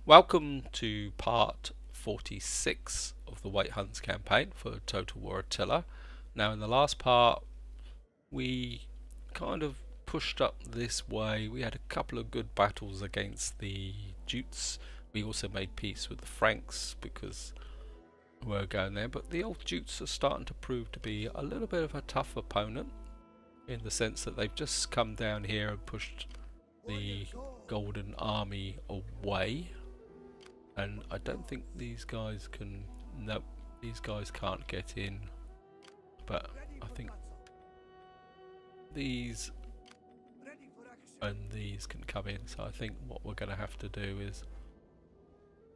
Welcome to part 46 of the White Huns campaign for Total War Attila. Now in the last part we kind of pushed up this way. We had a couple of good battles against the Jutes. We also made peace with the Franks because we're going there, but the old Jutes are starting to prove to be a little bit of a tough opponent in the sense that they've just come down here and pushed the Golden Army away. And I don't think these guys can. No, these guys can't get in. But I think these and these can come in. So I think what we're going to have to do is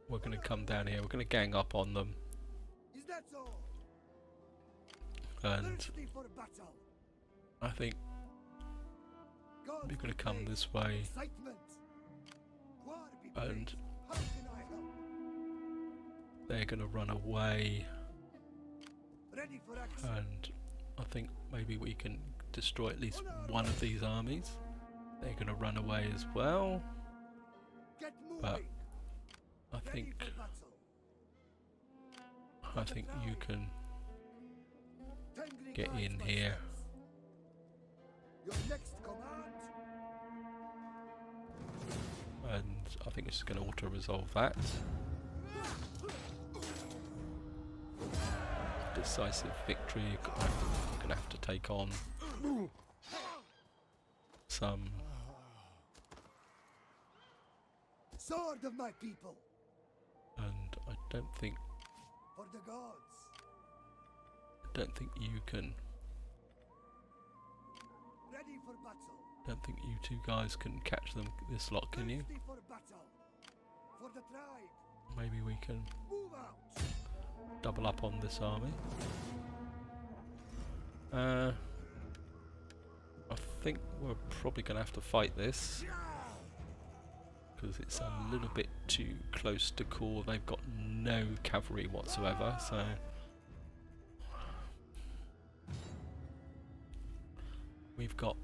we're going to come down here. We're going to gang up on them. And I think we're going to come this way. And they're going to run away, and I think maybe we can destroy at least one of these armies. They're going to run away as well, but I think you can get in here. And I think it's just going to auto-resolve that. Decisive victory. You're going to have to take on some sword of my people, and I don't think for the gods. you can. Ready for battle. Don't think you two guys can catch them this lot, can you? Thirsty for battle. For the tribe. Maybe we can Move out. double up on this army. I think we're probably going to have to fight this because it's a little bit too close to call. They've got no cavalry whatsoever, so we've got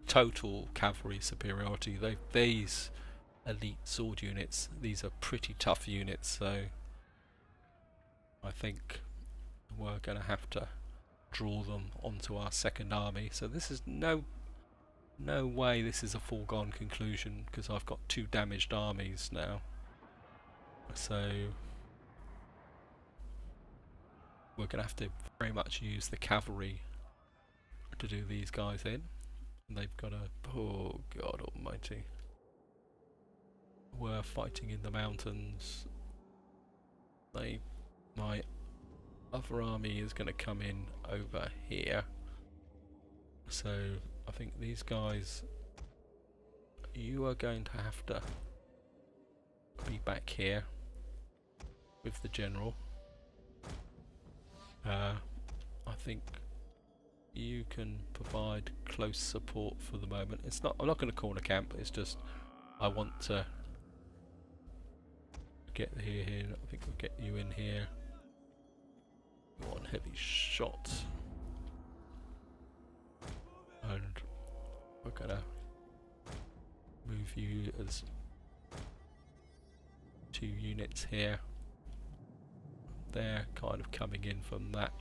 total cavalry superiority. These elite sword units, these are pretty tough units, so I think we're going to have to draw them onto our second army. So this is no way this is a foregone conclusion because I've got two damaged armies now. So we're going to have to very much use the cavalry to do these guys in. And they've got a... oh God almighty. We're fighting in the mountains. My other army is going to come in over here. So I think these guys, you are going to have to be back here with the general. I think you can provide close support for the moment. It's not. I'm not going to corner camp. It's just I want to get here. I think we'll get you in here. One heavy shot, and we're gonna move you as 2 units here. They're kind of coming in from that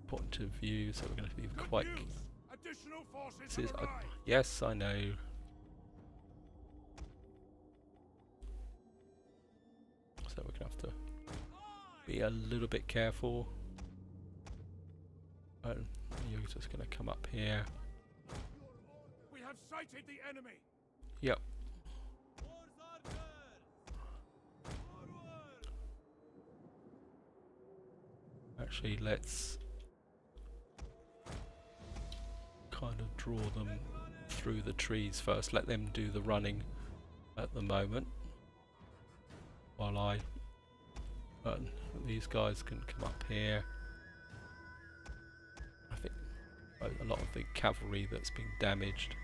point of view, so we're going to be quite. This is, yes, I know. So we're going to have to be a little bit careful. And you're just going to come up here. We have sighted the enemy. Yep. Actually, let's kind of draw them through the trees first. Let them do the running at the moment while these guys can come up here. I think a lot of the cavalry that's been damaged.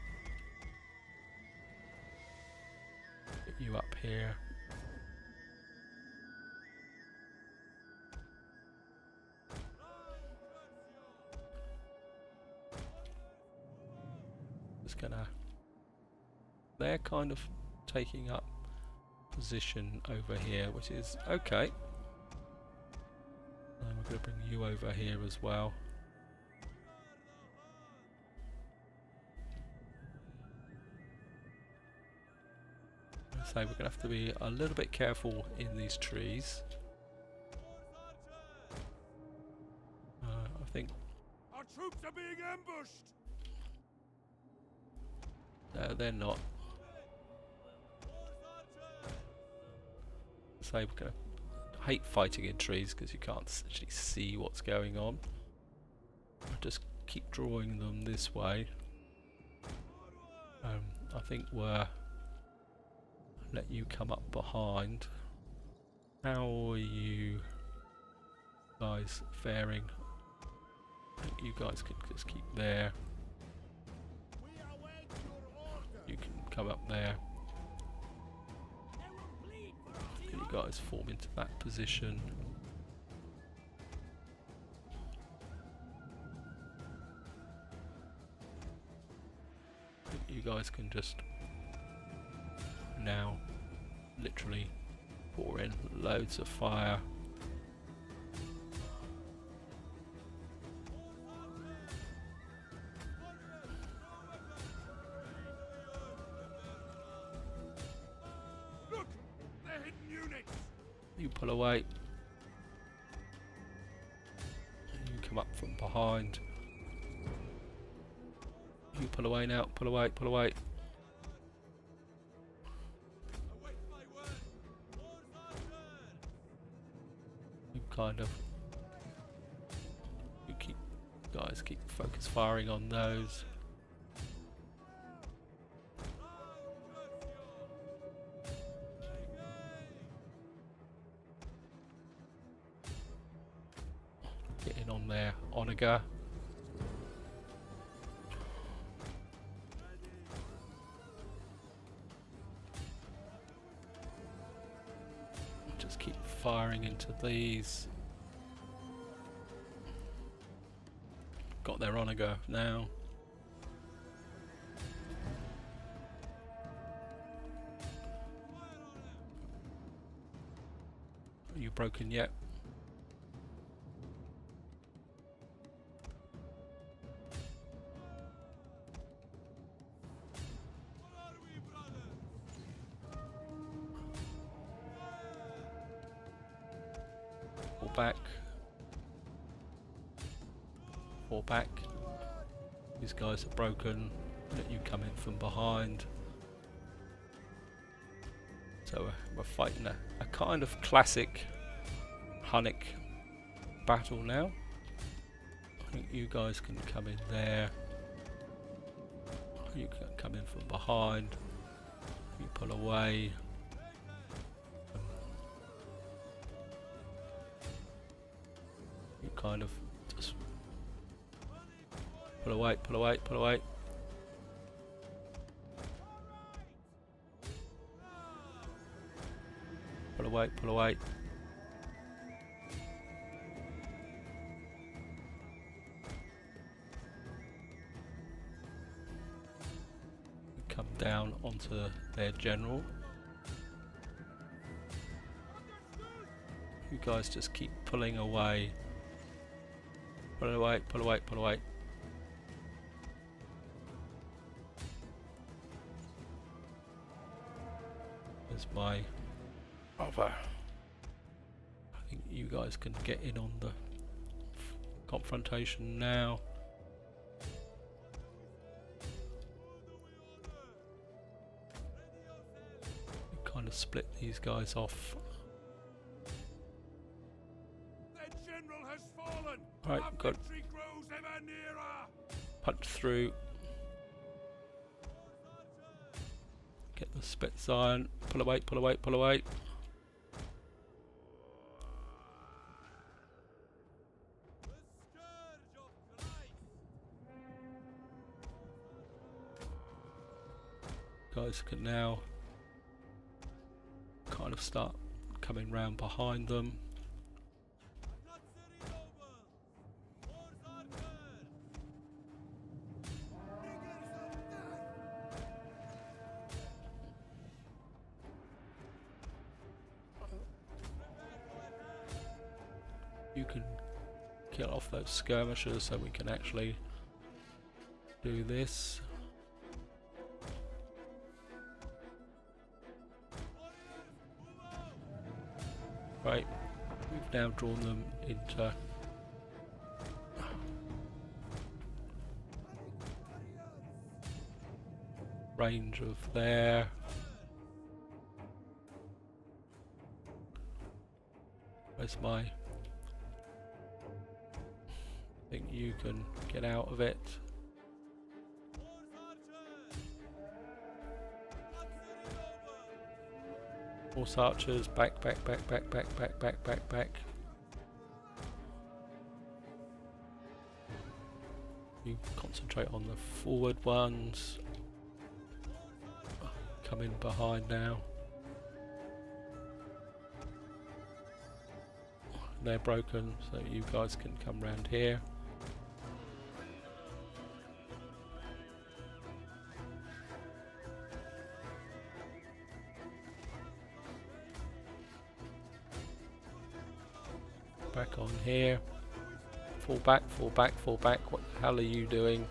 Get you up here. Just gonna they're kind of taking up position over here, which is okay. And we're going to bring you over here as well. So we're going to have to be a little bit careful in these trees. I think Our troops are being ambushed. no, they're not. So we're going to hate fighting in trees because you can't actually see what's going on. I'll just keep drawing them this way. I think we're let you come up behind. How are you guys faring? I think you guys can just keep there. You can come up there. You guys form into that position. I think you guys can just now literally pour in loads of fire. Look, they're hidden units. You pull away. You come up from behind. You pull away now, pull away, pull away. You kind of guys keep focus firing on those. Getting on there, Onaga. Just keep firing into these. Got their Onaga now. Are you broken yet? Fall back. Fall back. These guys are broken. Let you come in from behind. So we're fighting a kind of classic Hunnic battle now. I think you guys can come in there. You can come in from behind. You pull away. You kind of just pull away, pull away, pull away. Pull away, pull away. Come down onto their general. You guys just keep pulling away. Pull away, pull away, pull away. There's my other. I think you guys can get in on the confrontation now. Kind of split these guys off. Their general has fallen. Right, Our good. victory grows ever nearer. Punch through. Get the Spitz iron. Pull away, pull away, pull away. Guys can now kind of start coming round behind them. You can kill off those skirmishers so we can actually do this. Right, we've now drawn them into range of there. Where's my... I think you can get out of it. Horse archers, back. You concentrate on the forward ones. Come in behind now. They're broken, so you guys can come round here. Back on here. Fall back. What the hell are you doing?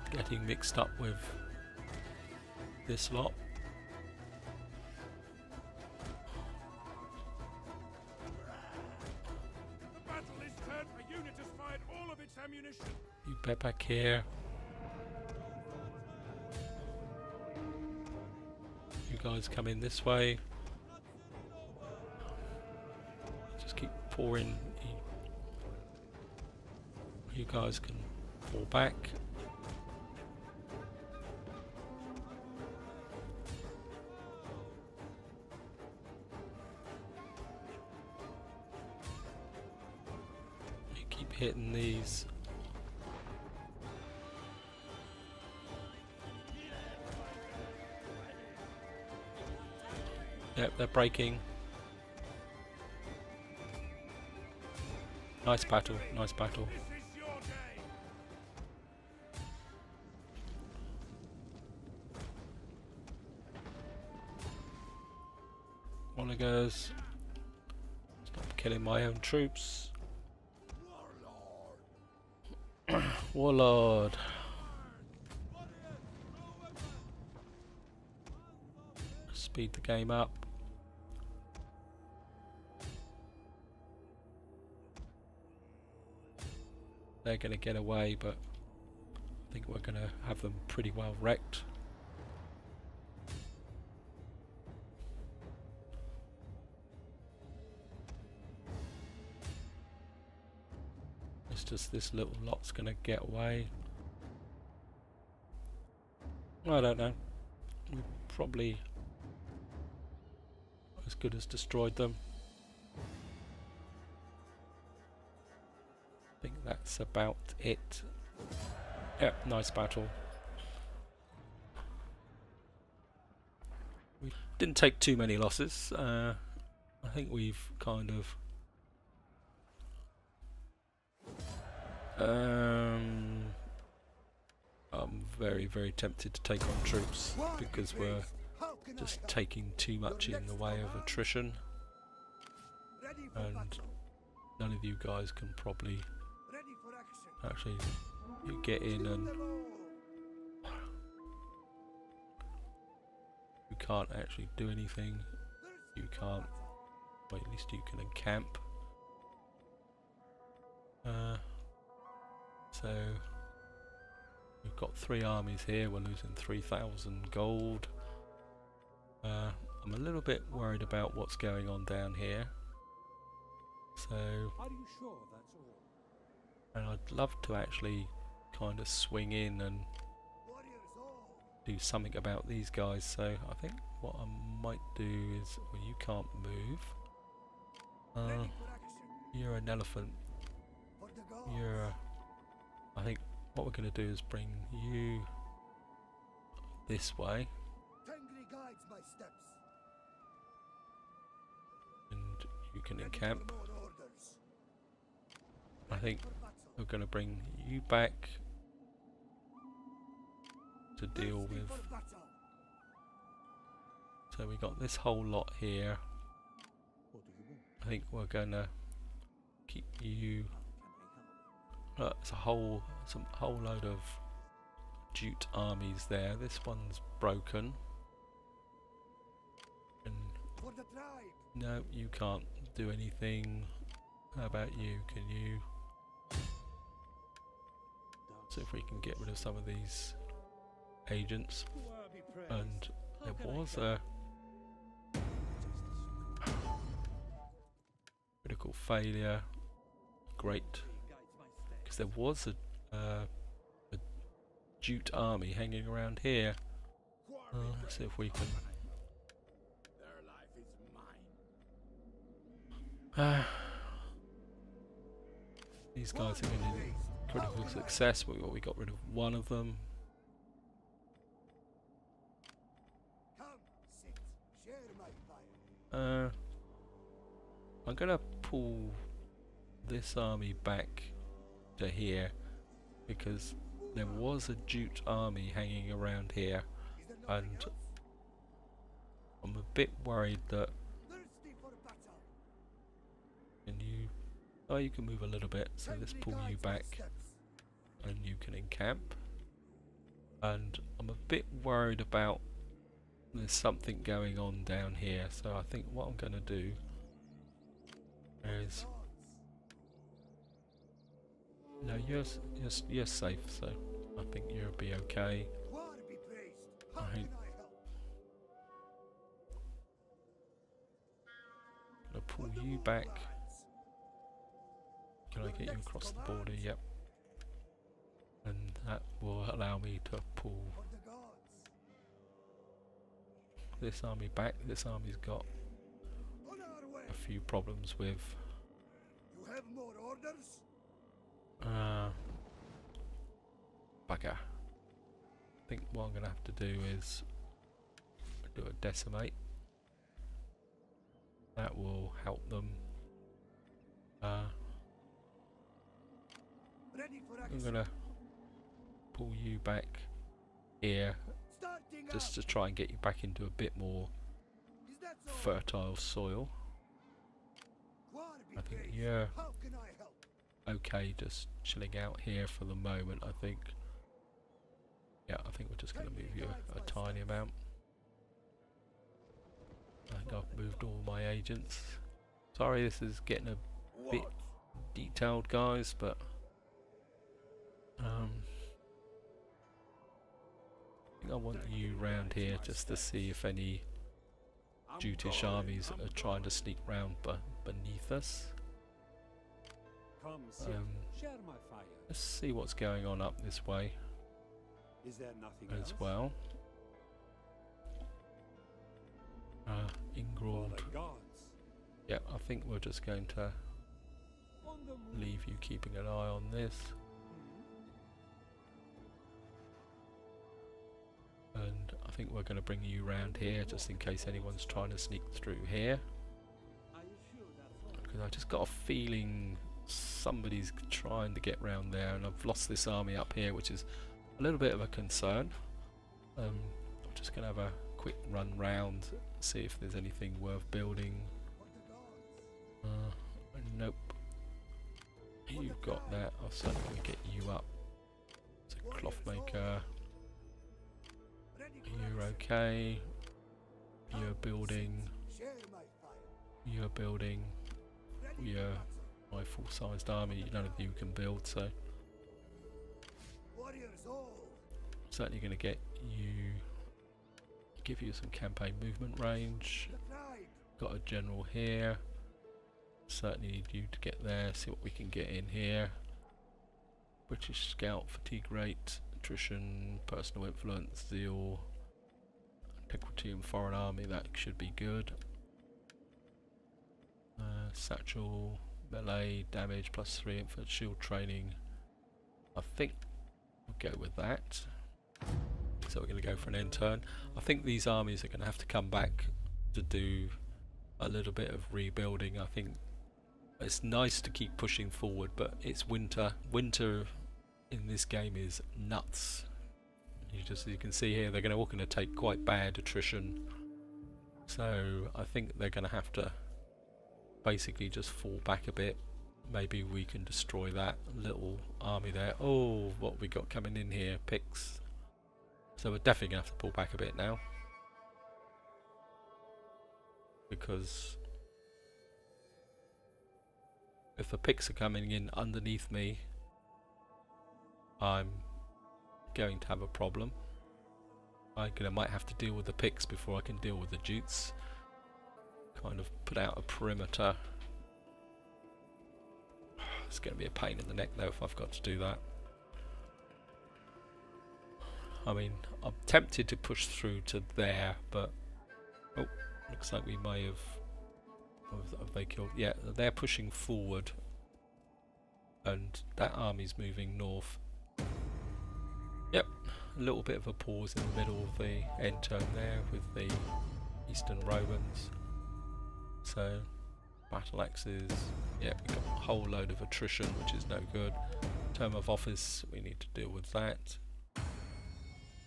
Getting mixed up with this lot. The battle is turned. A unit has fired all of its ammunition. You bet back here. You guys come in this way. Just keep pouring. You guys can fall back. You keep hitting these. Yep, they're breaking. Nice battle, nice battle. This is your day. Onagers. Stop killing my own troops. Warlord. Speed the game up. They're going to get away, but I think we're going to have them pretty well wrecked. It's just this little lot's going to get away. I don't know. We probably as good as destroyed them. I think that's about it. Yep, nice battle. We didn't take too many losses. I think we've kind of I'm very, very tempted to take on troops because we're just taking too much in the way of attrition, and none of you guys can probably actually you get in and you can't actually do anything. You can't, well, at least you can encamp. So we've got 3 armies here. We're losing 3,000 gold. I'm a little bit worried about what's going on down here. So, Are you sure that's all? and I'd love to actually kind of swing in and do something about these guys. So I think what I might do is, well, you can't move. You're an elephant. I think what we're going to do is bring you this way, and you can encamp. I think we're going to bring you back to deal with. So we got this whole lot here. I think we're going to keep you. It's a whole load of jute armies there. This one's broken. And For the tribe. no, you can't do anything. How about you? Can you? So if we can get rid of some of these agents. And there was a critical failure. Great, because there was a jute army hanging around here. Let's see if we can. Their life is mine. These guys have been in critical success. We got rid of one of them. Come, sit, share my fire. I'm gonna pull this army back to here because there was a jute army hanging around here, Is there nothing and else? I'm a bit worried that. Thirsty for battle. Can you? Oh, you can move a little bit. So let's pull you back, and you can encamp. And I'm a bit worried about. There's something going on down here, so I think what I'm going to do is. No, you're safe, so I think you'll be okay. War be praised. How I can hate- I help? Gonna pull you back. Can I get you across the border? Yep. And that will allow me to pull For the gods. this army back. This army's got On our way. a few problems with You have more orders? bugger. I think what I'm gonna have to do is do a decimate. That will help them. Ready for I'm action. gonna pull you back here Starting just up. to try and get you back into a bit more Is that so? fertile soil. War be I think praised. you're How can I help? okay just chilling out here for the moment, I think. Yeah, I think we're just going to move you a tiny amount. I think I've moved all my agents. Sorry, this is getting a bit What? detailed, guys, but I think I want you round here just to see if any Jutish armies are trying to sneak round beneath us. Come, sit, share my fire. Let's see what's going on up this way Is there nothing as else? well. For Ingrawd. the gods. Yeah, I think we're just going to On the move. leave you keeping an eye on this. And I think we're going to bring you round here just in case anyone's trying to sneak through here. Are you sure that's all? Because I just got a feeling somebody's trying to get round there, and I've lost this army up here, which is a little bit of a concern. I'm just going to have a quick run round, see if there's anything worth building. For the gods. Nope. You've got that. I'll certainly get you up. It's a cloth maker. Ready for You're action. okay. Come, You're building. sit, share my fire. You're building. Ready Yeah. for battle. My full-sized army. None of you can build, so Warriors all. certainly going to get you. Give you some campaign movement range. The tribe. Got a general here. Certainly need you to get there. See what we can get in here. British scout, fatigue rate, attrition, personal influence, zeal, integrity and foreign army. That should be good. Satchel, melee, damage +3, infant shield training. I think we'll go with that. So we're going to go for an end turn. I think these armies are going to have to come back to do a little bit of rebuilding. I think it's nice to keep pushing forward, but it's winter. Winter in this game is nuts. You can see here they're all going to take quite bad attrition. So I think they're going to have to basically just fall back a bit maybe we can destroy that little army there. Oh, what we got coming in here? Picts. So we're definitely going to have to pull back a bit now. Because if the Picts are coming in underneath me, I'm going to have a problem. I might have to deal with the Picts before I can deal with the Jutes. Kind of put out a perimeter. It's going to be a pain in the neck though if I've got to do that. I mean, I'm tempted to push through to there, but oh, looks like we may have they killed. Yeah, they're pushing forward, and that army's moving north. Yep, a little bit of a pause in the middle of the end turn there with the Eastern Romans. So battle axes. Yeah, we've got a whole load of attrition, which is no good. Term of office, we need to deal with that.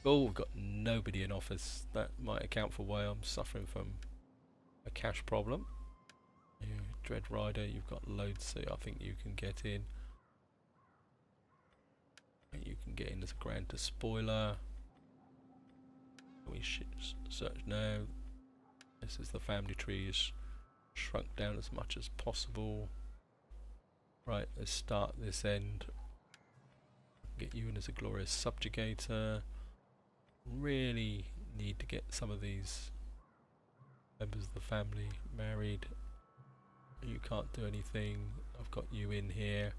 Oh, we've got nobody in office. That might account for why I'm suffering from a cash problem. You Dread Rider, you've got loads, so I think you can get in. You can get in as a Grand Despoiler. We should search now. This is the family tree is shrunk down as much as possible. Right, let's start this end. Get you in as a glorious subjugator. Really need to get some of these members of the family married. You can't do anything. I've got you in here.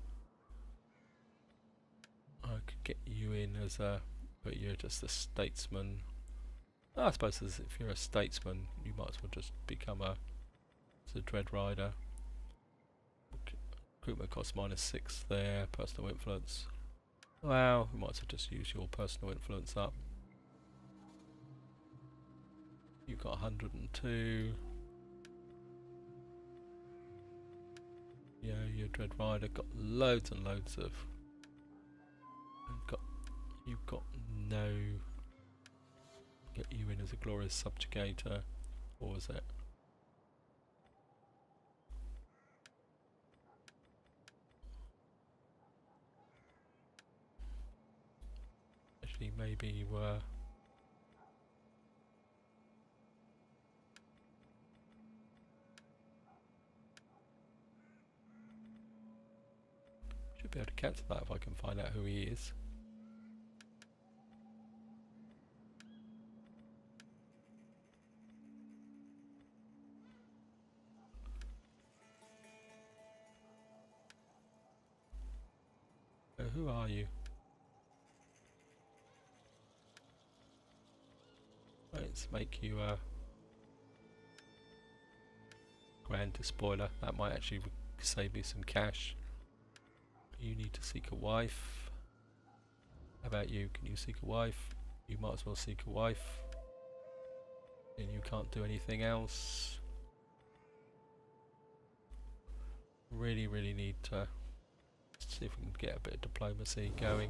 I could get you in as a, but you're just a statesman. I suppose if you're a statesman, you might as well just become a Dread Rider. Recruitment cost -6 there. Personal influence. Wow, we might as well just use your personal influence up. You've got 102. Yeah, your Dread Rider got loads and loads of. You've got no. Get you in as a glorious subjugator, or was it? Actually, maybe you were. Should be able to cancel that if I can find out who he is. Who are you? Let's make you a Grand Despoiler. That might actually save me some cash. You need to seek a wife. How about you? Can you seek a wife? You might as well seek a wife. And you can't do anything else. Really need to see if we can get a bit of diplomacy going.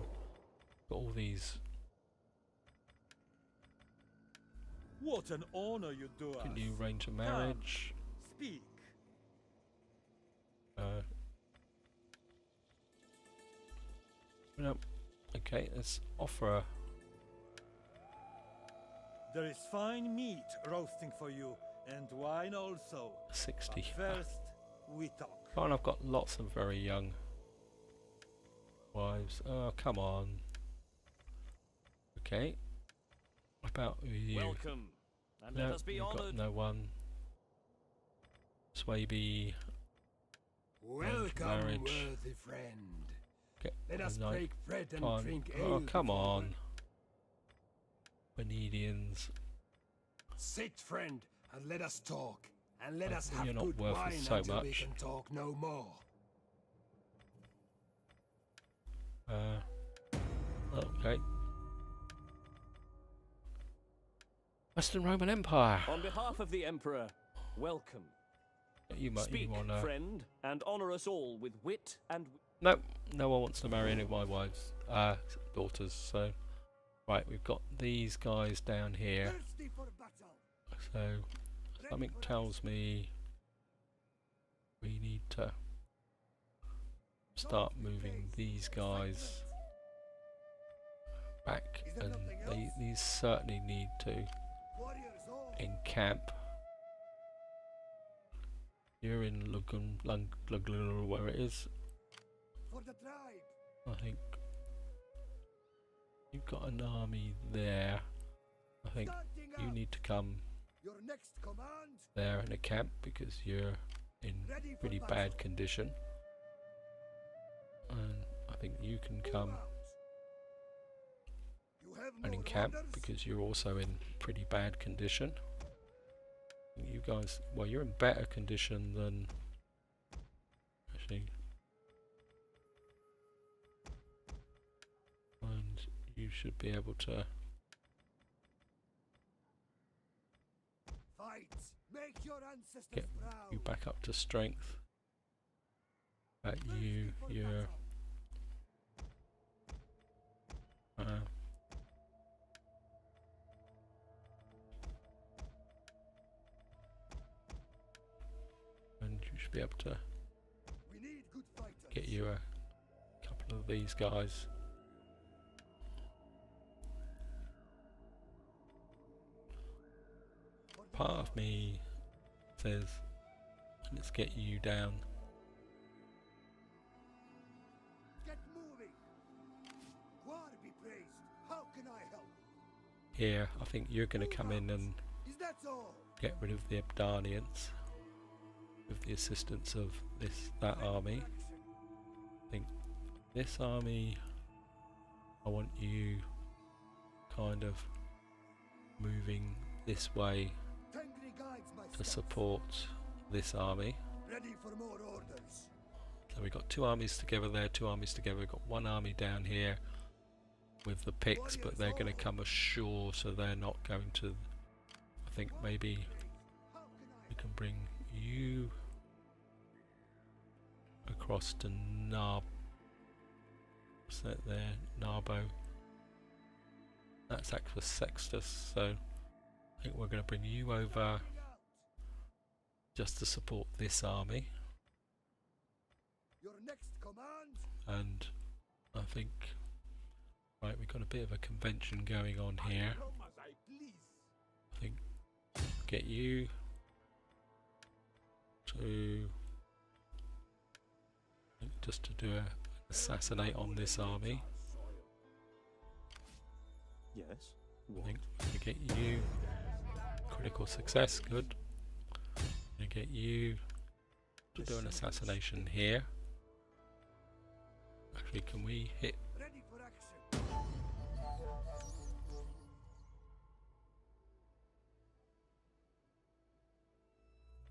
Got all these. What an honor you do us. Can you arrange a marriage? Speak. No. Okay, let's offer a There is fine meat roasting for you, and wine also. 60. But first, we talk. Fine, I've got lots of very young wives. Oh, come on. Okay. What about you? Welcome, and No, let us be you've got honoured. no one. Swaby. Welcome, marriage. worthy friend. Okay. Let us no, break bread and can't. drink Oh, ale. come before on. we- Venedians. Sit, friend, and let us talk. And let I us think have you're not good worth wine so until we much. can talk no more. Okay. Western Roman Empire. On behalf of the Emperor, welcome. You might. Speak, You wanna? friend, and honour us all with wit and... No, no one wants to marry any of my wives, daughters. So, right, we've got these guys down here. Thirsty for battle. So, something tells me we need to start moving these guys back, and these certainly need to encamp. You're in Lugun, where it is. For the tribe. I think you've got an army there. I think you need to come Your next command. there in a camp because you're in pretty bad condition. And I think you can come You have and more encamp orders? because you're also in pretty bad condition. You guys, well, you're in better condition than actually, and you should be able to Fight. Make your ancestors get proud. you back up to strength. But you're and you should be able to We need good fighters. get you a couple of these guys. Part of me says, let's get you down Get moving. War be praised. How can I help? here. I think you're going to come in and Is that all? get rid of the Abdanians with the assistance of that army. I think this army, I want you kind of moving this way Tengri guides my to steps. support this army. Ready for more orders. So we've got two armies together there, two armies together. We've got one army down here with the Picts, but they're going to come ashore, so they're not going to. I think maybe How can I we can bring you across to what's that there? Narbo. That's Aqua Sextus, so I think we're going to bring you over out? just to support this army, Your next command. and I think, right, we've got a bit of a convention going on here. Come as I please. I think get you to just to do a assassinate on this army. Yes. I What? think we get you critical success, good. And get you to do an assassination here. Actually, can we hit? Ready for action.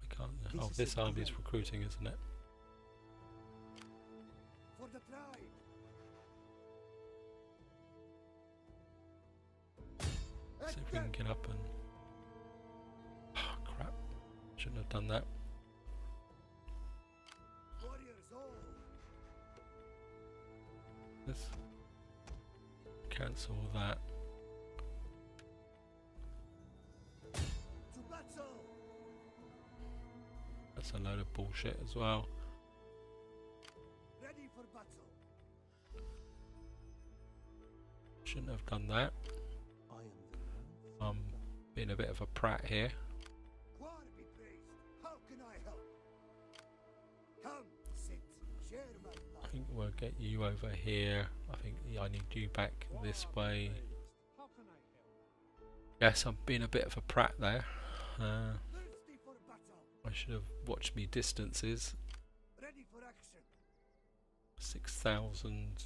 We can't. Oh, this army is recruiting, isn't it? For the tribe. See if we can get up and. Oh, crap! Shouldn't have done that. Warriors all. Let's cancel that. To battle. That's a load of bullshit as well. Ready for battle. Shouldn't have done that. I am the Being a bit of a prat here. War be praised. How can I help? Come, sit, share my I life. think we'll get you over here. I think I need you back this way. How can I help? Yes, I'm being a bit of a prat there. Thirsty for battle. I should have watched me distances. Ready for action. 6,000.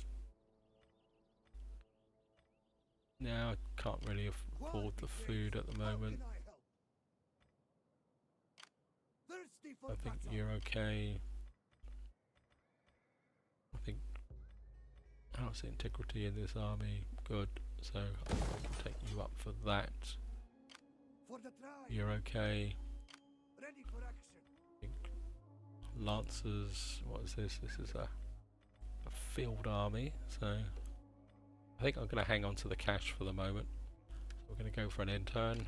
Now I can't really afford the food at the moment. How can I help? Thirsty for I think battle. you're okay. I think how's the integrity in this army? Good. So I think I can take you up for that. For the tribe. You're okay. Ready for action. I think Lancers. What is this? This is a field army. So I think I'm going to hang on to the cash for the moment. We're going to go for an intern.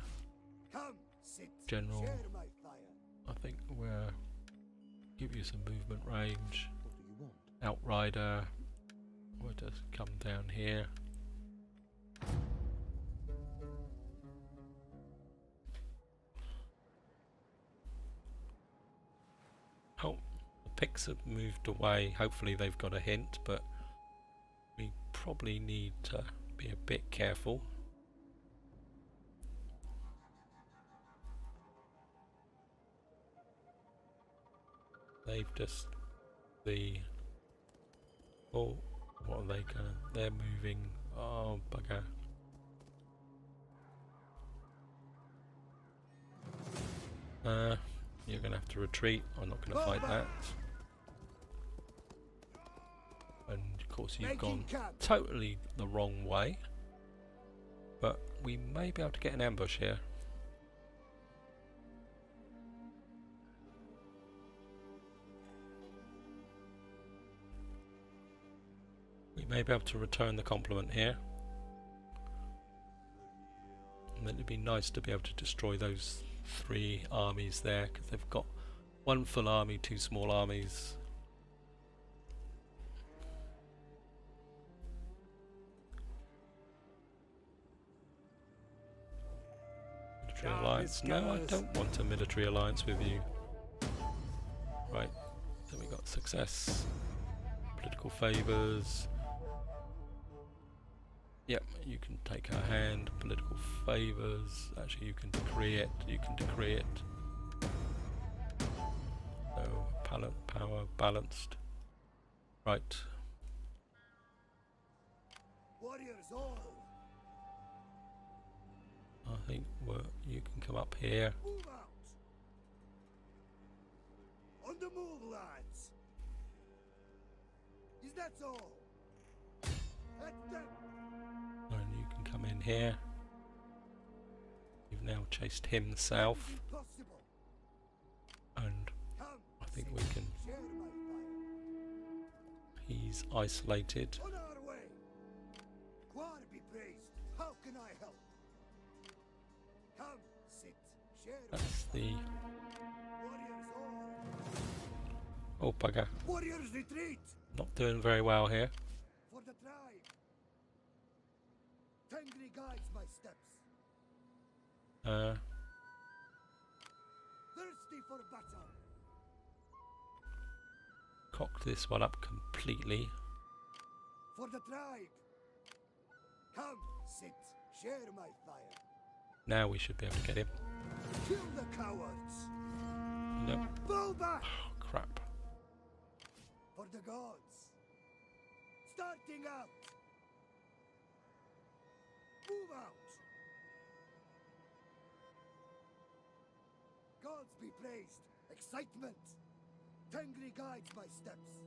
Come, sit, General. share my fire. I think we're give you some movement range. What do you want? Outrider. We'll just come down here. Oh, the pigs have moved away. Hopefully they've got a hint, but we probably need to be a bit careful. They've just oh, what are they gonna? They're moving. Oh bugger! You're gonna have to retreat. I'm not gonna fight that. And of course you've gone totally the wrong way. But we may be able to get an ambush here. We may be able to return the compliment here. And then it'd be nice to be able to destroy those 3 armies there, because they've got 1 full army, 2 small armies. Military alliance. No, I don't want a military alliance with you. Right, then we got success. Political favours. Yep, you can take her hand. Political favours. Actually, you can decree it. You can decree it. So, power balanced. Right. Warriors all. I think you can come up here. Move out. On the move, lads. Is that all? At them. And you can come in here. You've now chased him south. Impossible. And Come. I think we can. Share my fire. He's isolated. On our way. God be praised. How can I help? Come, sit. Share my That's the. warriors all. Oh bugger. Warriors retreat. Not doing very well here. For the tribe. Tengri guides my steps. Thirsty for battle. Cocked this one up completely. For the tribe. Come, sit. Share my fire. Now we should be able to get him. Kill the cowards. Nope. Fall back. Oh, crap. For the gods. Starting out. Move out. Gods be praised. Excitement. Tengri guides my steps.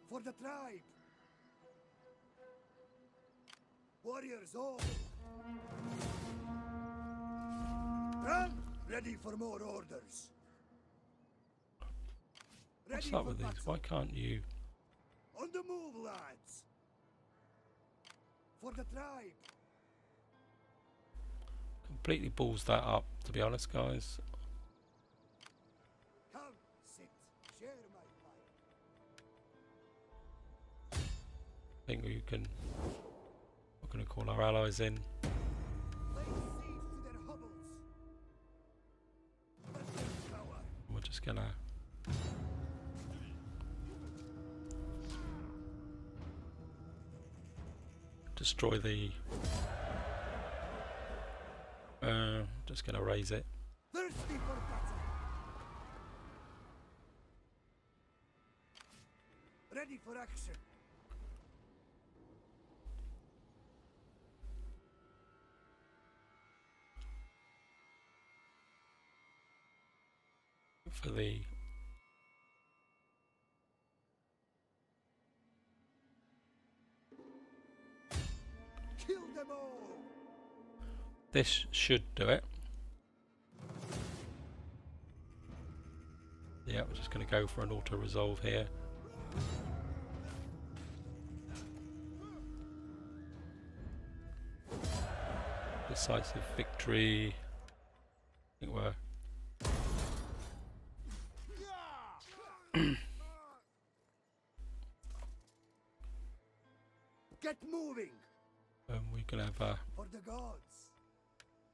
For the tribe. Warriors all. Run! Ready for more orders. What's Ready up for with these? battle. Why can't you? On the move, lads. For the tribe. Completely balls that up, to be honest, guys. Come, sit. Share my fire. I think we can. We're going to call our allies in. Lay siege to their hovels. Let them cower. We're just going to. Destroy the. Just going to raise it. Thirsty for battle. Ready for action. For the. Kill them all. This should do it. Yeah, we're just going to go for an auto resolve here. Decisive victory. I think we're. Get moving And we can have at for the gods.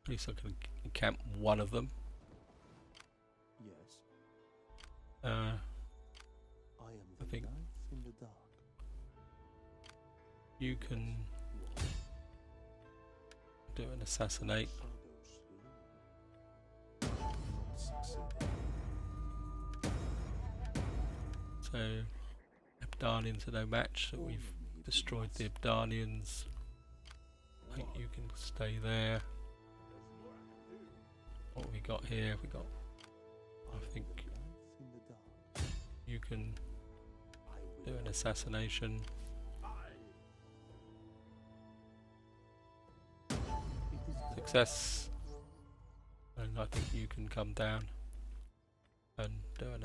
least I can encamp one of them. Yes. Uh, I am I the think- light in the dark. you can What? do an assassinate. Shadows loom. Not succeeding. So Abdalians are no match. So we've destroyed the Abdalians. I think you can stay there. What have we got here? We got. I think Light in the dark. you can I do will. an assassination. It is Success. And I think you can come down and do an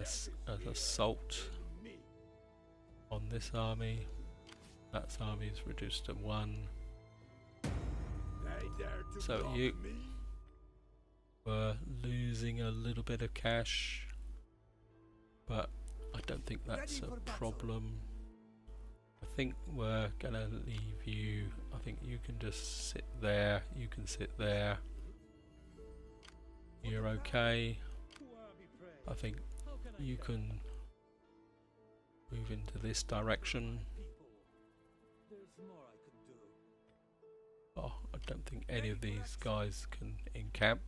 assault on this army. That army is reduced to 1. They dare to So block you- me? We're losing a little bit of cash, but I don't think that's a problem. I think we're gonna leave you. I think you can just sit there. You can sit there. You're okay. I think you can move into this direction. There's more I could do. Oh, I don't think any of these guys can encamp.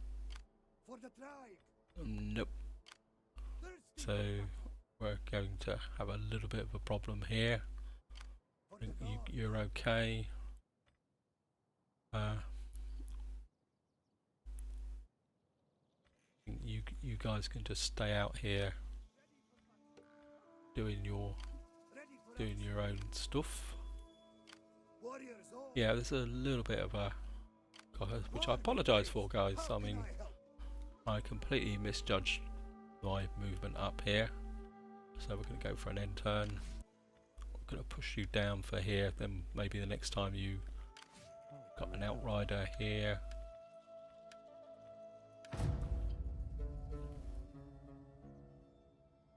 For the tribe. Nope. Thirsty So we're going to have a little bit of a problem here. for I the think gods. you're okay. I think you guys can just stay out here doing your Ready for own stuff. warriors all. Yeah, there's a little bit of a which I apologise for, guys. How I can mean, help? I completely misjudged my movement up here. So we're going to go for an end turn. I'm going to push you down for here. Then maybe the next time you got an outrider here.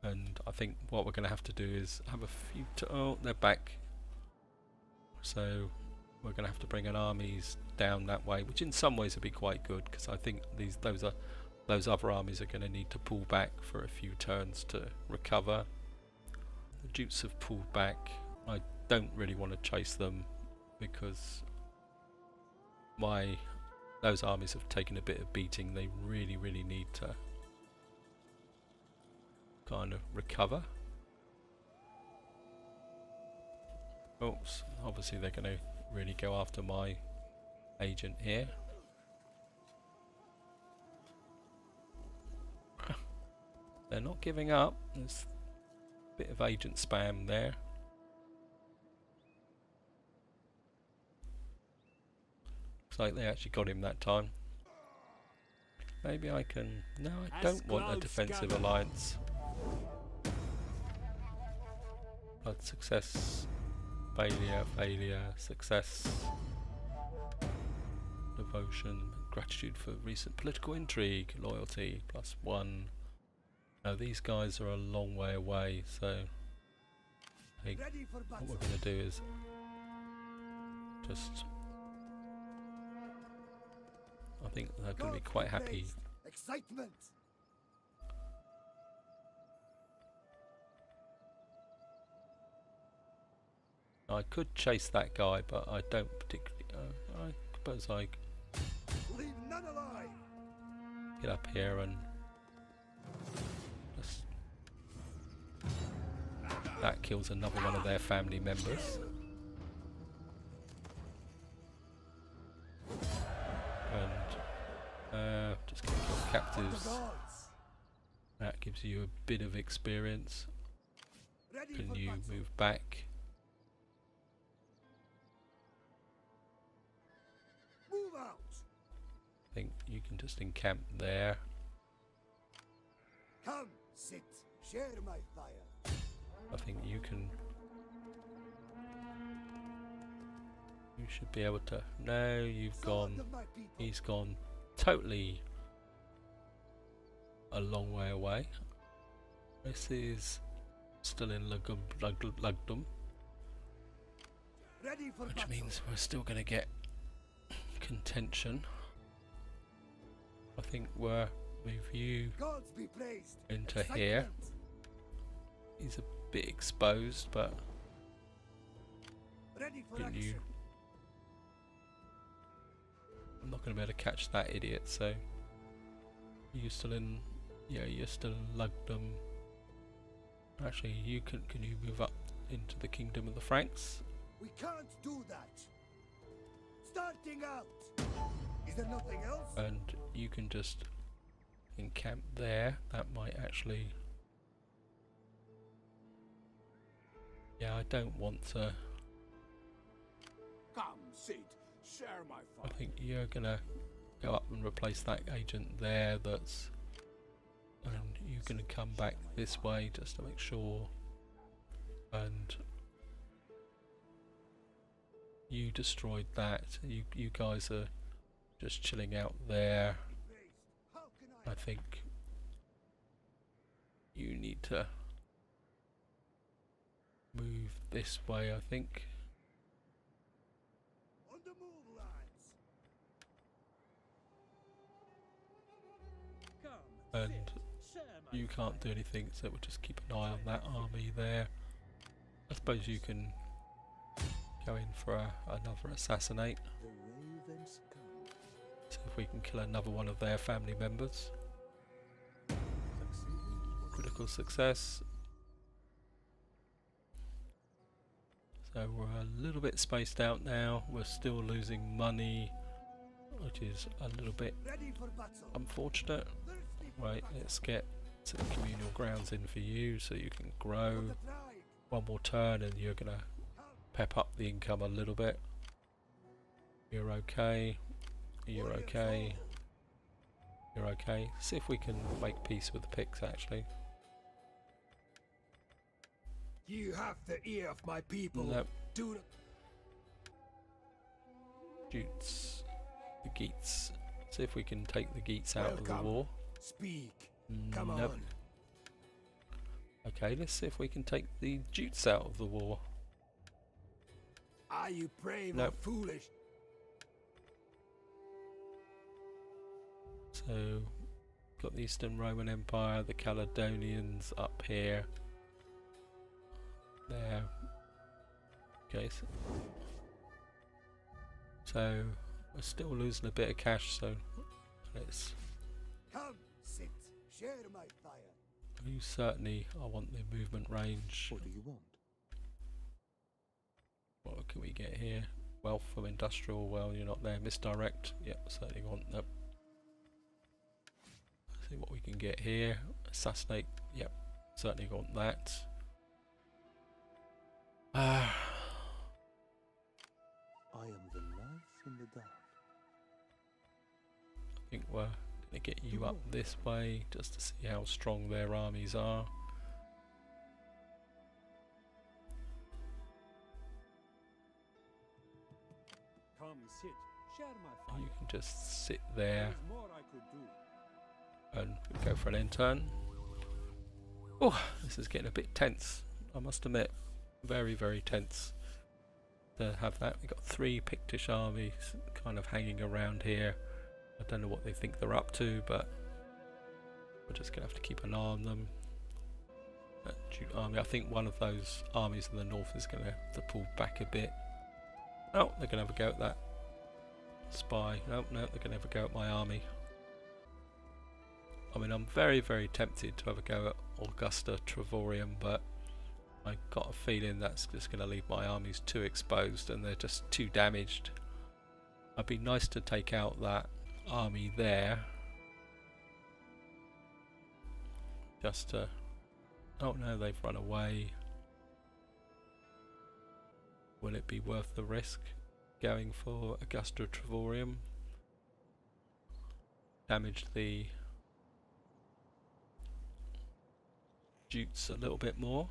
And I think what we're going to have to do is have a few. Oh, they're back. So we're going to have to bring an armies down that way, which in some ways would be quite good because I think those other armies are going to need to pull back for a few turns to recover. The Dukes have pulled back. I don't really want to chase them because those armies have taken a bit of beating. They really need to kind of recover. Oops, obviously they're going to really go after my agent here. They're not giving up. There's a bit of agent spam there. Looks like they actually got him that time. Maybe I can... No, I don't want a defensive alliance. Blood success. Failure, success. Devotion, gratitude for recent political intrigue, loyalty, +1. Now these guys are a long way away, so I think Ready for what battle. we're going to do is just... I think they're going to be Gods quite be happy. praised. Excitement. I could chase that guy, but I don't particularly... I suppose I Leave none alive. get up here and just... That kills another one of their family members. And just gonna kill For the captives. gods. That gives you a bit of experience. Ready Can for you battle. move back? Move out. I think you can just encamp there. Come, sit, share my fire. I think you can... You should be able to... No, you've Sword gone... of my people. He's gone totally a long way away. This is still in Lugdum. Ready for which battle. means we're still going to get contention. I think we're move you Gods be praised. into here. Excitement. He's a bit exposed, but Ready for can you? action. I'm not going to be able to catch that idiot. So you still in? Yeah, you're still in Lugdom. Actually, you can you move up into the Kingdom of the Franks? We can't do that. Starting out. Is there nothing else? And you can just encamp there. That might actually... Yeah, I don't want to... Come, Sid. Share my I fun. think you're gonna go up and replace that agent there that's... And you're gonna come back this way just to make sure. And... You destroyed that. You guys are just chilling out there. How can I think you need to move this way, I think. On the move, lads. Come, And sit, share my you can't do anything, so we'll just keep an eye on that army there. I suppose you can go in for another assassinate. The ravens come. See if we can kill another one of their family members. Succeed. Critical success. So we're a little bit spaced out now. We're still losing money, which is a little bit Ready for battle. unfortunate. Thirsty for Right, battle. let's get some communal grounds in for you so you can For grow. the tribe. One more turn and you're gonna pep up the income a little bit. You're okay. You're Warrior okay. soul. You're okay. See if we can make peace with the Picts actually. You have the ear of my people. Nope. Do not Jutes. The Geats. See if we can take the Geats out of the Welcome. war. speak. Come Nope. on. Okay, let's see if we can take the Jutes out of the war. Are you brave or Nope. foolish? So, got the Eastern Roman Empire, the Caledonians up here. There. Okay, so we're still losing a bit of cash, so let's... Come, sit. Share my fire. You certainly, I want the movement range. What do you want? What can we get here? Wealth from industrial, well you're not there. Misdirect, yep, certainly want that. See what we can get here. Assassinate, yep, certainly want that. I am the light in the dark. I think we're going to get you up this way just to see how strong their armies are. Come, sit, share my fire. You can just sit There there is more I could do. and go for an end turn. Oh, this is getting a bit tense, I must admit. Very, very tense to have that. We've got 3 Pictish armies kind of hanging around here. I don't know what they think they're up to, but we're just going to have to keep an eye on them. That Jute army, I think one of those armies in the north is going to have to pull back a bit. Oh, they're going to have a go at that spy. No, they're going to have a go at my army. I mean, I'm very, very tempted to have a go at Augusta Trevorium, but I got a feeling that's just going to leave my armies too exposed and they're just too damaged. It'd be nice to take out that army there. Just to... Oh no, they've run away. Will it be worth the risk going for Augusta Trevorium? Damage the Jutes a little bit more.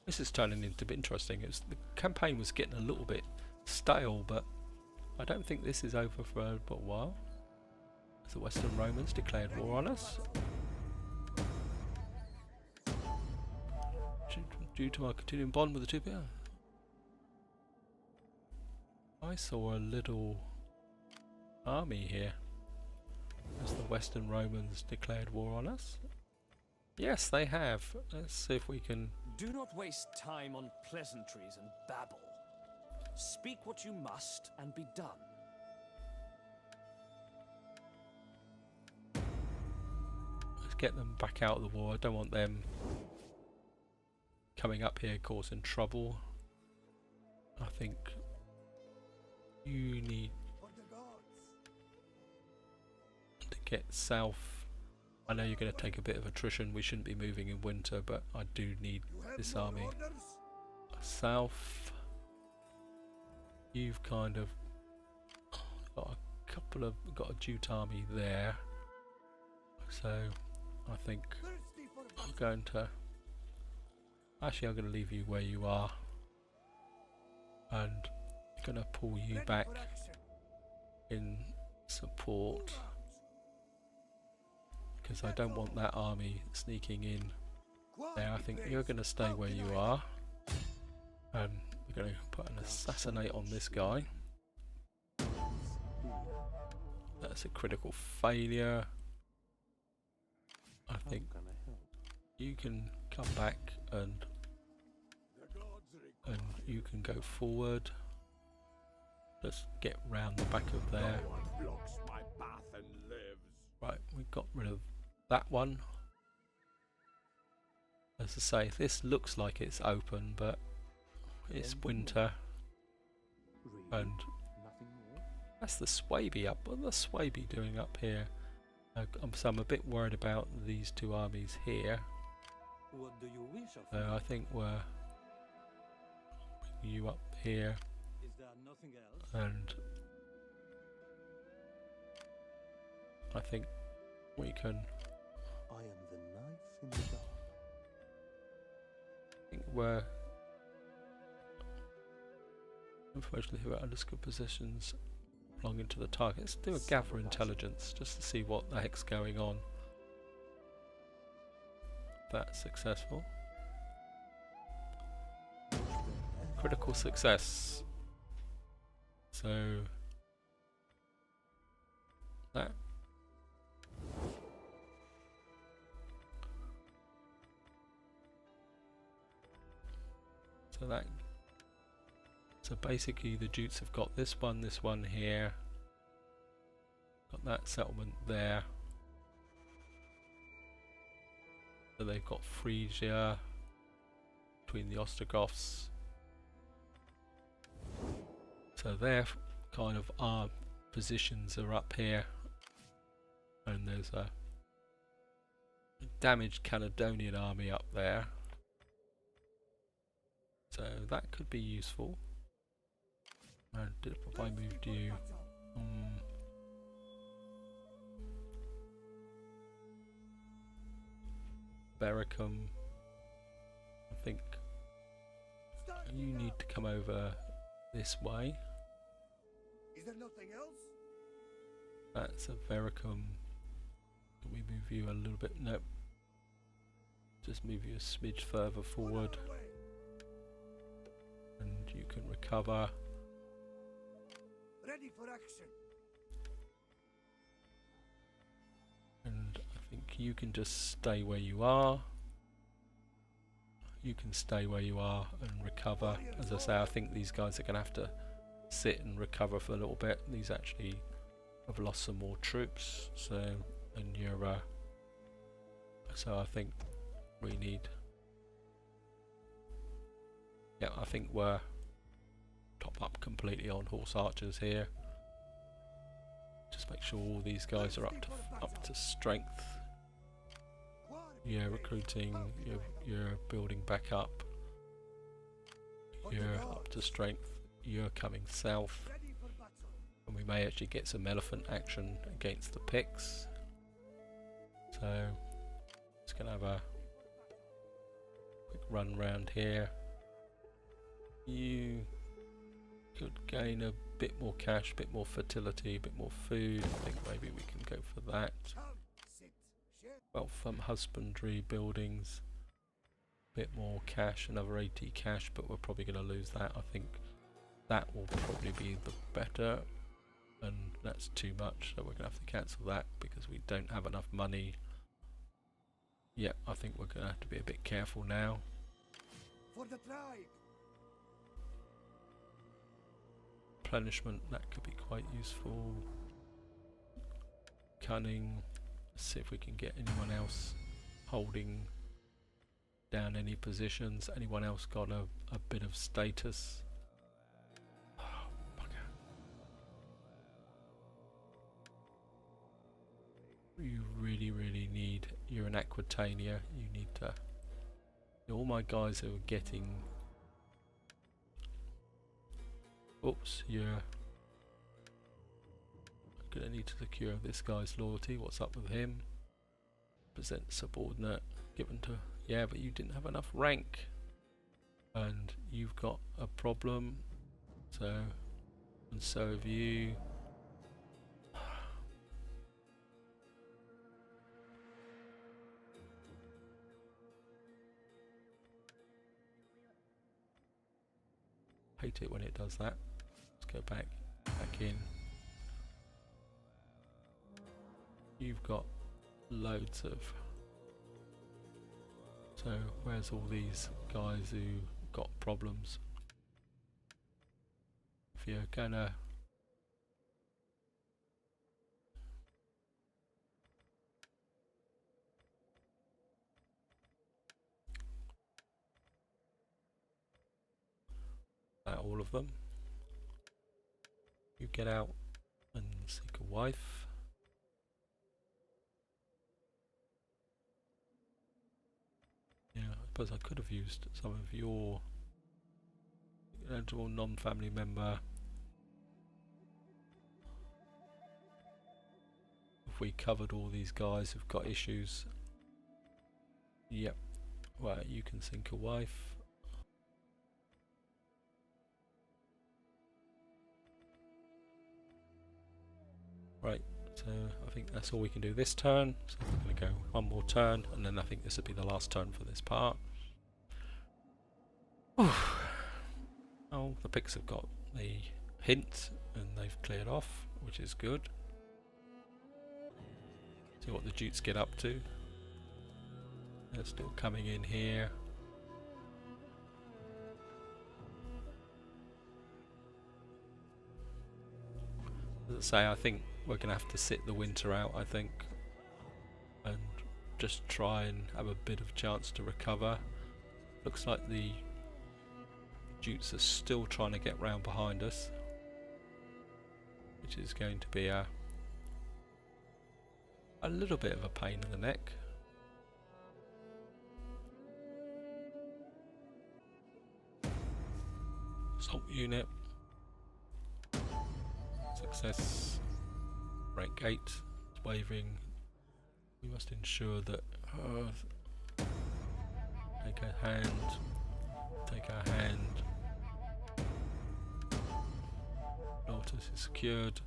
This is turning into a bit interesting. The campaign was getting a little bit stale, but I don't think this is over for a while. As the Western Romans declared war on us. Due to our continuing bond with the two people. I saw a little army here. Has the Western Romans declared war on us? Yes, they have. Let's see if we can... Do not waste time on pleasantries and babble. Speak what you must and be done. Let's get them back out of the war. I don't want them coming up here causing trouble. I think you need For the gods. to get south. I know you're going to take a bit of attrition. We shouldn't be moving in winter, but I do need You have this your army orders? south. You've kind of got a Jute army there, so I think Thirsty for I'm going to leave you where you are, and going to pull you ready back for action. in support, Move out. because I don't want that army sneaking in Quad there. I be think praised. you're going to stay How where can you I are, and we're going to put an assassinate on this guy. That's a critical failure. I think How can I help? you can come back and The gods require. you can go forward. Just get round the back of there. No one blocks my path and lives. Right, we've got rid of that one. As I say, this looks like it's open, but it's winter, Really? and Nothing more? that's the Swaby up. What are the Swaby doing up here? So I'm a bit worried about these two armies here. What do you wish of So me? I think we're bringing you up here, Is there nothing else? and I think we can. I am the knife in the dark. I think we're unfortunately we're under good positions belonging to the target. Let's do a gather intelligence just to see what the heck's going on. That's successful. Critical success. So that so basically the Jutes have got this one here, got that settlement there, so they've got Frisia between the Ostrogoths, so their kind of our positions are up here, and there's a damaged Caledonian army up there. So that could be useful. And if I moved you, Bericum, I think you need to come over this way. Is there nothing else? That's a Vericum. Can we move you a little bit? Nope. Just move you a smidge further forward, Away. and you can recover. Ready for action. And I think you can just stay where you are. You can stay where you are and recover. As I say, I think these guys are going to have to sit and recover for a little bit. These actually have lost some more troops. So, and you're so I think we need. Yeah, I think we're top up completely on horse archers here. Just make sure all these guys are up to strength. Quad be You're praised. recruiting. You're building back up. For the You're up gods. to strength. You're coming south, Ready for battle. and we may actually get some elephant action against the Picts. So, just gonna have a quick run round here. You could gain a bit more cash, a bit more fertility, a bit more food. I think maybe we can go for that. Come, sit, share. Well, from husbandry, buildings, bit more cash, another 80 cash, but we're probably going to lose that. I think That will probably be the better, and that's too much, so we're going to have to cancel that because we don't have enough money. Yeah, I think we're going to have to be a bit careful now. For the tribe! Replenishment, that could be quite useful. Cunning, let's see if we can get anyone else holding down any positions. Anyone else got a bit of status? Oh, bugger. You really need, you're in Aquitania, you need to, all my guys who are getting, oops, you're gonna need to secure this guy's loyalty. What's up with him? Present subordinate, given to, yeah, but you didn't have enough rank and you've got a problem, so, and so have you. Hate it when it does that. Let's go back in. You've got loads of, so where's all these guys who got problems? If you're gonna all of them, you get out and seek a wife. Yeah, I suppose I could have used some of your eligible non-family member. If we covered all these guys who've got issues. Yep. Well, you can sink a wife. Right, so I think that's all we can do this turn. So we're going to go one more turn, and then I think this will be the last turn for this part. Whew. Oh, the Picts have got the hint, and they've cleared off, which is good. See what the Jutes get up to. They're still coming in here. As I say, I think we're going to have to sit the winter out, I think, and just try and have a bit of chance to recover. Looks like the Jutes are still trying to get round behind us, which is going to be a little bit of a pain in the neck. Assault unit. Success. Rank 8. It's wavering. We must ensure that take a hand. Take our hand. Lotus is secured.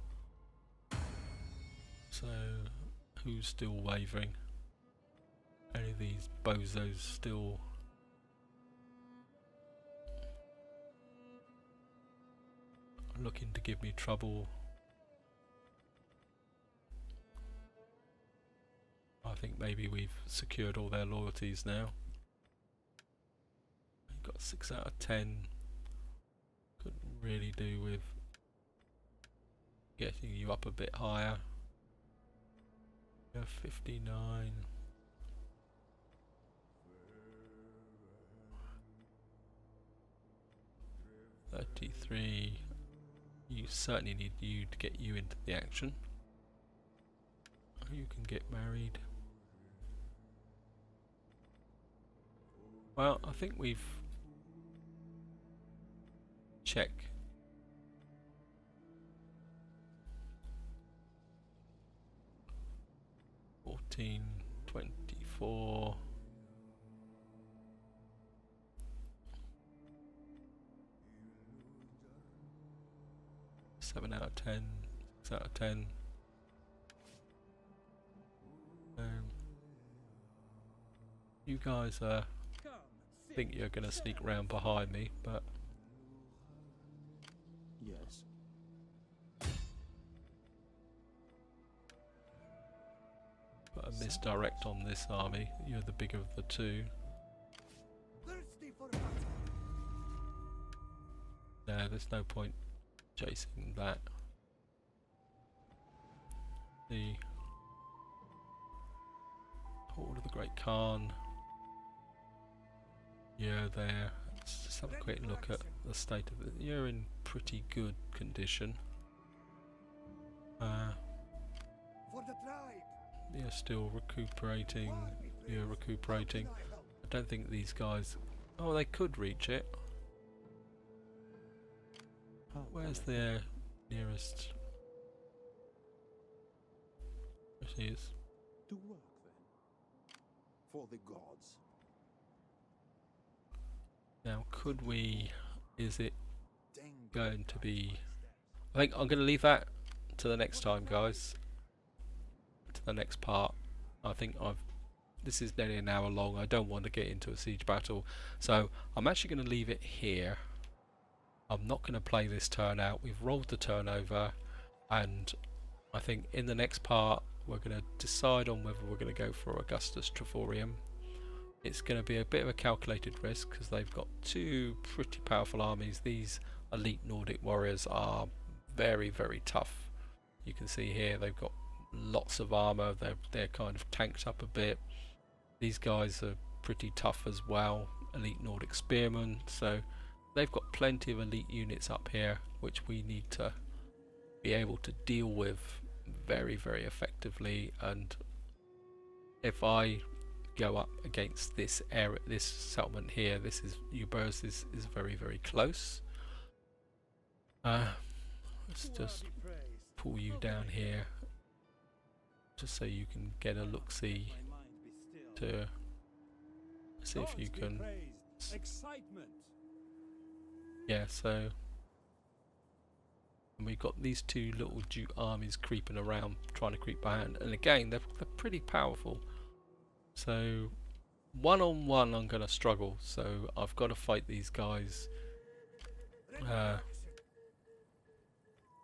So who's still wavering? Any of these bozos still looking to give me trouble? I think maybe we've secured all their loyalties now. We've got 6 out of 10. Couldn't really do with getting you up a bit higher. We have 59. 33. You certainly need you to get you into the action. You can get married. Well, I think we've check. $14, $24. $7 out of 10, 6 out of 10. You guys think you're going to sneak round behind me, but direct on this army. You're the bigger of the two. Thirsty for battle. No, there's no point chasing that. The Horde of the Great Khan. Yeah, there. Let's just have a quick look at the state of it. You're in pretty good condition. For the tribe. You're still recuperating. You're recuperating. I don't think these guys... Oh, they could reach it. Where's their nearest... There she is. To work then. For the gods. Now, could we... Is it going to be... I think I'm going to leave that to the next time, guys. To the next part. I think this is nearly an hour long. I don't want to get into a siege battle, so I'm actually going to leave it here. I'm not going to play this turn out. We've rolled the turn over, and I think in the next part we're going to decide on whether we're going to go for Augustus Triforium. It's going to be a bit of a calculated risk because they've got two pretty powerful armies. These elite Nordic warriors are very, very tough. You can see here they've got lots of armor. They're kind of tanked up a bit. These guys are pretty tough as well, elite Nordic spearmen. So they've got plenty of elite units up here which we need to be able to deal with very, very effectively. And if I go up against this area, this settlement here, this is Ubers, is very, very close. Let's just pull you down here just so you can get a look-see to see if you can... Excitement. Yeah, so... And we've got these two little Duke armies creeping around, trying to creep behind. And again, they're pretty powerful. So, one-on-one I'm going to struggle. So, I've got to fight these guys.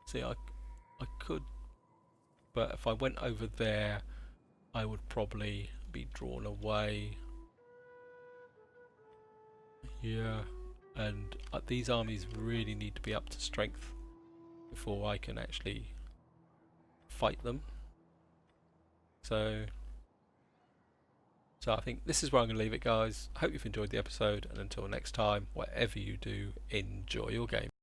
See, I could... But if I went over there, I would probably be drawn away. Yeah, and these armies really need to be up to strength before I can actually fight them. So I think this is where I'm going to leave it, guys. I hope you've enjoyed the episode, and until next time, whatever you do, enjoy your game.